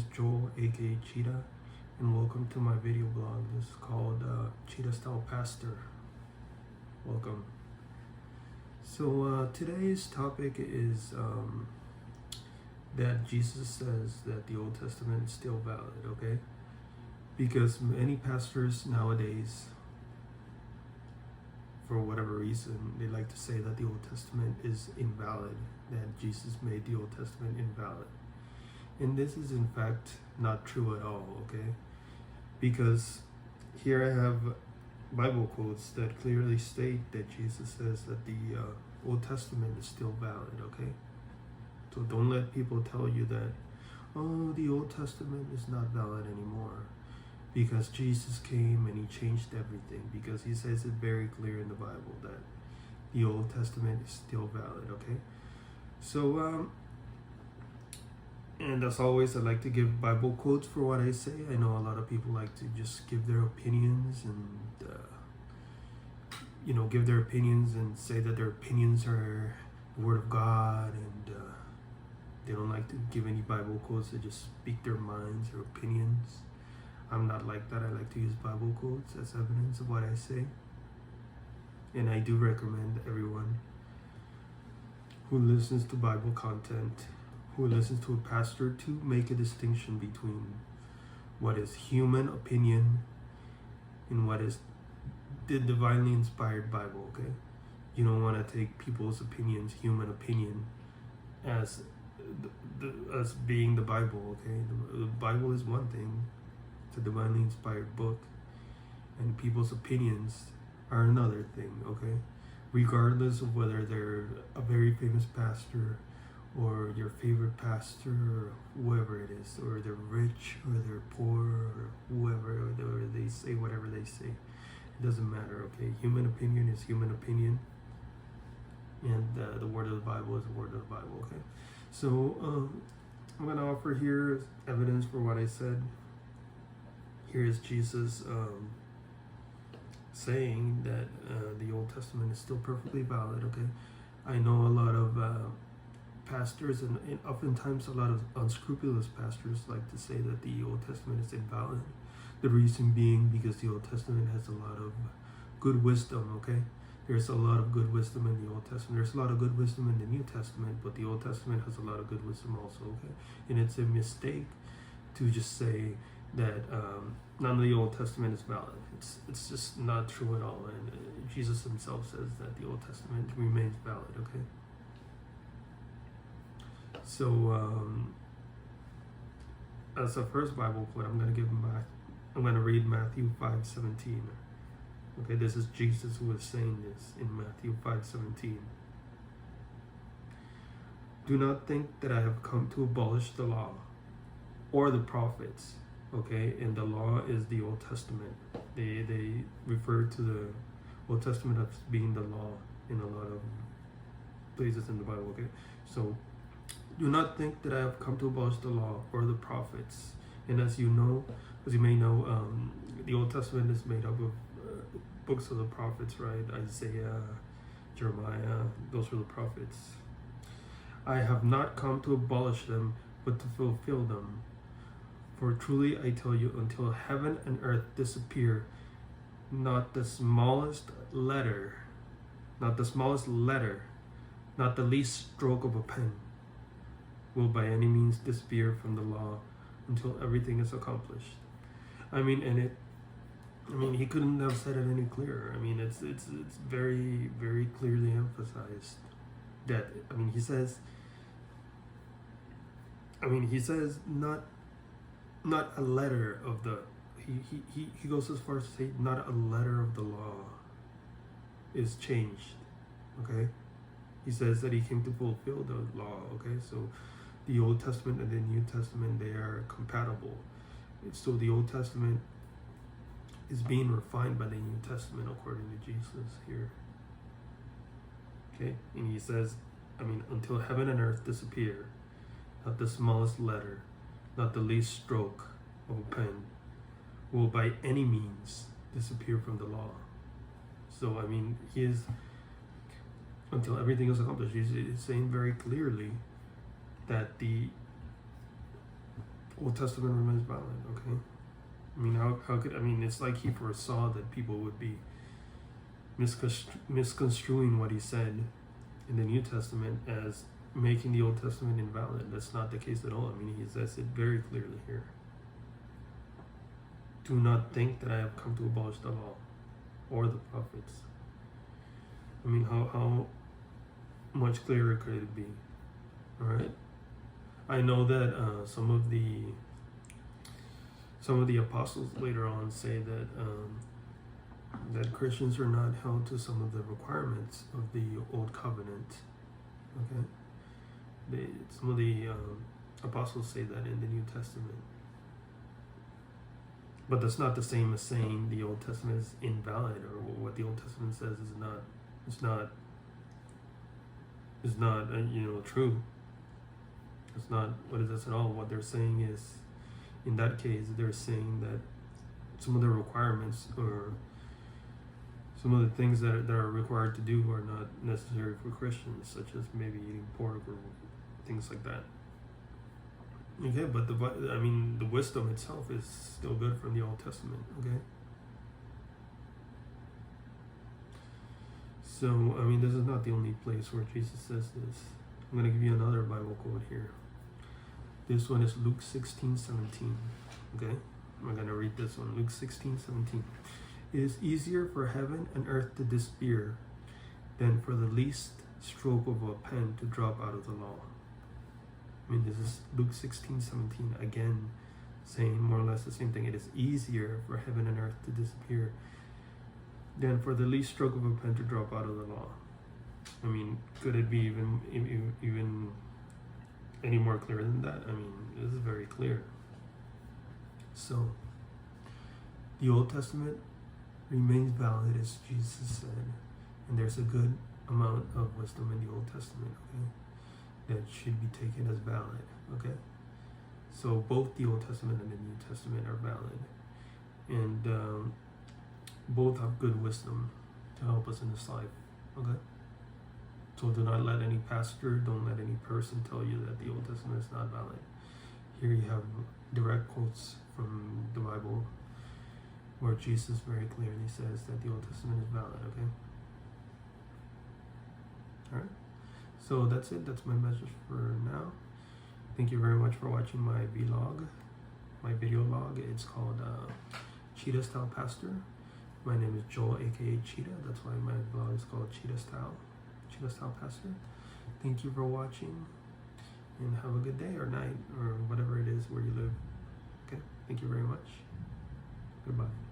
is Joel, aka Cheetah, and welcome to my video blog. This is called Cheetah Style Pastor. Welcome. So today's topic is that Jesus says that the Old Testament is still valid, okay? Because many pastors nowadays, for whatever reason, they like to say that the Old Testament is invalid, that Jesus made the Old Testament invalid. And this is in fact not true at all, okay? Because here I have Bible quotes that clearly state that Jesus says that the Old Testament is still valid, okay? So don't let people tell you that, oh, the Old Testament is not valid anymore because Jesus came and he changed everything, because he says it very clear in the Bible that the Old Testament is still valid, okay? So, and as always, I like to give Bible quotes for what I say. I know a lot of people like to just give their opinions and, give their opinions and say that their opinions are the Word of God, and they don't like to give any Bible quotes. They just speak their minds or opinions. I'm not like that. I like to use Bible quotes as evidence of what I say. And I do recommend everyone who listens to Bible content, who listens to a pastor, to make a distinction between what is human opinion and what is the divinely inspired Bible, okay? You don't want to take people's opinions, human opinion, as as being the Bible, okay? The Bible is one thing. It's a divinely inspired book, and people's opinions are another thing, okay? Regardless of whether they're a very famous pastor or your favorite pastor or whoever it is, or they're rich or they're poor or whoever, or they say whatever they say, it doesn't matter, okay? Human opinion is human opinion, and the word of the Bible is the word of the Bible, okay? So I'm going to offer here evidence for what I said. Here is Jesus saying that the Old Testament is still perfectly valid, okay? I know a lot of pastors and oftentimes a lot of unscrupulous pastors like to say that the Old Testament is invalid. The reason being because the Old Testament has a lot of good wisdom, okay? There's a lot of good wisdom in the Old Testament. There's a lot of good wisdom in the New Testament, but the Old Testament has a lot of good wisdom also, okay? And it's a mistake to just say that none of the Old Testament is valid. It's just not true at all. And Jesus himself says that the Old Testament remains valid, okay? So as a first Bible quote, I'm going to read Matthew 5:17. Okay, this is Jesus who is saying this in Matthew 5:17. Do not think that I have come to abolish the law or the prophets. Okay, and the law is the Old Testament. They refer to the Old Testament as being the law in a lot of places in the Bible. Okay, so do not think that I have come to abolish the law or the prophets. And as you may know, the Old Testament is made up of books of the prophets, right? Isaiah, Jeremiah, those were the prophets. I have not come to abolish them, but to fulfill them. For truly I tell you, until heaven and earth disappear, not the smallest letter, not the least stroke of a pen will by any means disappear from the law until everything is accomplished. He couldn't have said it any clearer. It's very, very clearly emphasized that, he says not a letter of the, he goes as far as to say not a letter of the law is changed, okay? He says that he came to fulfill the law, okay? So the Old Testament and the New Testament, they are compatible. So the Old Testament is being refined by the New Testament according to Jesus here. Okay? And he says, until heaven and earth disappear, not the smallest letter, not the least stroke of a pen will by any means disappear from the law. So, he is, until everything is accomplished, he's saying very clearly that the Old Testament remains valid. Okay. I mean, how could, I mean, it's like he foresaw that people would be misconstruing what he said in the New Testament as making the Old Testament invalid. That's not the case at all. I mean, he says it very clearly here. Do not think that I have come to abolish the law or the prophets. I mean, how much clearer could it be? All right. I know that some of the apostles later on say that that Christians are not held to some of the requirements of the Old Covenant. Okay, some of the apostles say that in the New Testament, but that's not the same as saying the Old Testament is invalid, or what the Old Testament says is not. It's not true. It's not what it is at all. What they're saying is, in that case, they're saying that some of the requirements or some of the things that are required to do are not necessary for Christians, such as maybe eating pork or things like that. Okay, but the wisdom itself is still good from the Old Testament. Okay. So, I mean, this is not the only place where Jesus says this. I'm going to give you another Bible quote here. This one is Luke 16:17. Okay? I'm going to read this one. Luke 16:17. It is easier for heaven and earth to disappear than for the least stroke of a pen to drop out of the law. I mean, this is Luke 16:17 again, saying more or less the same thing. It is easier for heaven and earth to disappear than for the least stroke of a pen to drop out of the law. I mean, could it be even any more clear than that? I mean, this is very clear. So, the Old Testament remains valid, as Jesus said, and there's a good amount of wisdom in the Old Testament, okay, that should be taken as valid, okay? So both the Old Testament and the New Testament are valid, and both have good wisdom to help us in this life, okay? So do not let any pastor, don't let any person tell you that the Old Testament is not valid. Here you have direct quotes from the Bible where Jesus very clearly says that the Old Testament is valid, okay? Alright, so that's it. That's my message for now. Thank you very much for watching my vlog, my video log. It's called Cheetah Style Pastor. My name is Joel, aka Cheetah. That's why my vlog is called Cheetah Style Pastor. Thank you for watching, and have a good day or night or whatever it is where you live. Okay, thank you very much. Goodbye.